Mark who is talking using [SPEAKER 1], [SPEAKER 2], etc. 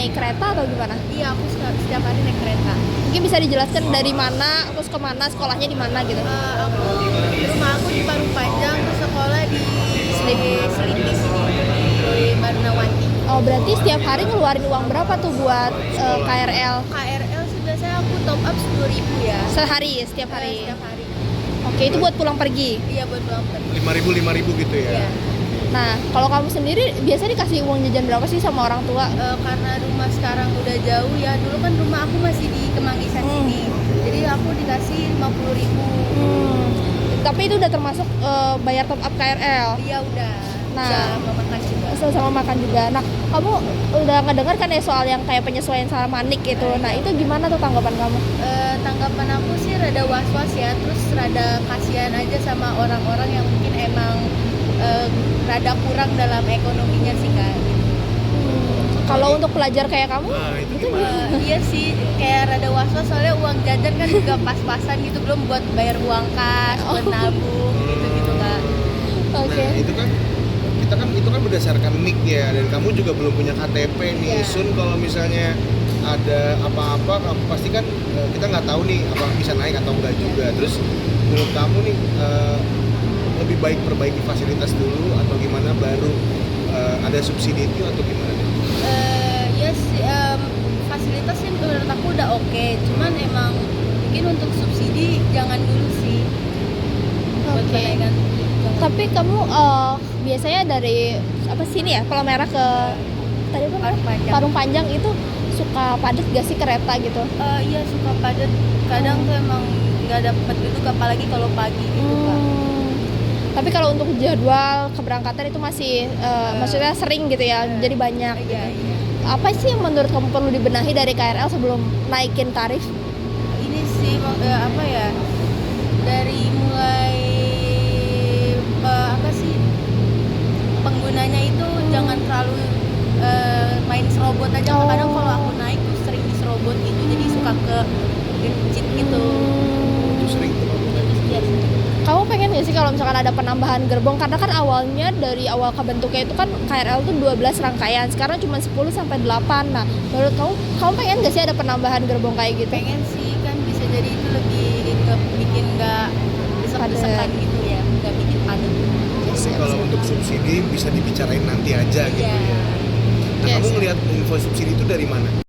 [SPEAKER 1] naik kereta atau gimana?
[SPEAKER 2] Iya, aku setiap hari naik kereta.
[SPEAKER 1] Mungkin bisa dijelaskan dari mana, terus kemana, sekolahnya di mana gitu?
[SPEAKER 2] Rumah aku di Parung Panjang, sekolah di Selipi sini, di Barnawati.
[SPEAKER 1] Oh, berarti setiap hari ngeluarin uang berapa tuh buat KRL?
[SPEAKER 2] KRL sih biasanya aku top up 10.000 ya.
[SPEAKER 1] Sehari, setiap hari?
[SPEAKER 2] Setiap hari.
[SPEAKER 1] Oke, itu buat pulang pergi?
[SPEAKER 2] Iya, buat pulang pergi.
[SPEAKER 3] 5.000 gitu ya?
[SPEAKER 2] Iya.
[SPEAKER 1] Nah, kalau kamu sendiri biasanya dikasih uang jajan berapa sih sama orang tua?
[SPEAKER 2] Karena rumah sekarang udah jauh ya, dulu kan rumah aku masih di Kemanggisan sini, jadi aku dikasih 50.000.
[SPEAKER 1] Tapi itu udah termasuk bayar top up KRL?
[SPEAKER 2] Iya udah.
[SPEAKER 1] Nah,
[SPEAKER 2] sama makan juga.
[SPEAKER 1] sama makan juga. Nah, kamu udah ngedengar kan ya soal yang kayak penyesuaian sama Nik gitu. Nah, itu gimana tuh tanggapan kamu?
[SPEAKER 2] Tanggapan aku sih rada was-was ya, terus rada kasihan aja sama orang-orang yang mungkin emang rada kurang dalam ekonominya sih Kak.
[SPEAKER 1] Kalau untuk pelajar kayak kamu,
[SPEAKER 3] Nah, itu gimana?
[SPEAKER 2] Iya sih, kayak rada was-was soalnya uang jajan kan juga pas-pasan gitu, belum buat bayar uang kas, buat nabung gitu-gitu Kak.
[SPEAKER 1] Oke.
[SPEAKER 3] Nah, itu kan berdasarkan NIK ya, dan kamu juga belum punya KTP nih.
[SPEAKER 2] Iya.
[SPEAKER 3] Sun kalau misalnya ada apa-apa, kamu pasti kan kita nggak tahu nih apa bisa naik atau enggak juga. Terus menurut kamu nih lebih baik perbaiki fasilitas dulu atau gimana baru ada subsidi itu atau gimana nih?
[SPEAKER 2] Ya sih, fasilitas sih menurut aku udah oke, cuman emang mungkin untuk subsidi jangan dulu sih. Buat
[SPEAKER 1] Oke.
[SPEAKER 2] kenaikan.
[SPEAKER 1] Tapi kamu biasanya dari apa sini ya? Palmerah ke tadi apa?
[SPEAKER 2] Parung Panjang.
[SPEAKER 1] Parung Panjang itu suka padat gak sih kereta gitu?
[SPEAKER 2] Iya suka padat, kadang tuh emang nggak dapet duduk apalagi kalau pagi gitu Kak.
[SPEAKER 1] Tapi kalau untuk jadwal keberangkatan itu masih maksudnya sering gitu ya, jadi banyak.
[SPEAKER 2] Iya,
[SPEAKER 1] gitu.
[SPEAKER 2] iya.
[SPEAKER 1] Apa sih yang menurut kamu perlu dibenahi dari KRL sebelum naikin tarif?
[SPEAKER 2] Ini sih apa ya, dari mulai apa sih, penggunanya itu jangan terlalu main serobot aja. Kadang kalau aku naik tuh sering diserobot gitu, jadi suka ke gencit gitu.
[SPEAKER 3] Itu sering tuh kamu kan?
[SPEAKER 2] Iya sih.
[SPEAKER 1] Kamu pengen gak sih kalau misalkan ada penambahan gerbong? Karena kan awalnya dari awal kebentuknya itu kan KRL tuh 12 rangkaian, sekarang cuma 10 sampai 8. Nah, menurut kamu pengen gak sih ada penambahan gerbong kayak gitu?
[SPEAKER 2] Pengen sih, kan bisa jadi itu lebih bikin nggak desek-desekan gitu ya, nggak bikin padat.
[SPEAKER 3] Tapi kalau untuk subsidi bisa dibicarain nanti aja gitu
[SPEAKER 2] Iya.
[SPEAKER 3] ya. Nah,
[SPEAKER 1] Yes.
[SPEAKER 3] kamu ngelihat info subsidi itu dari mana?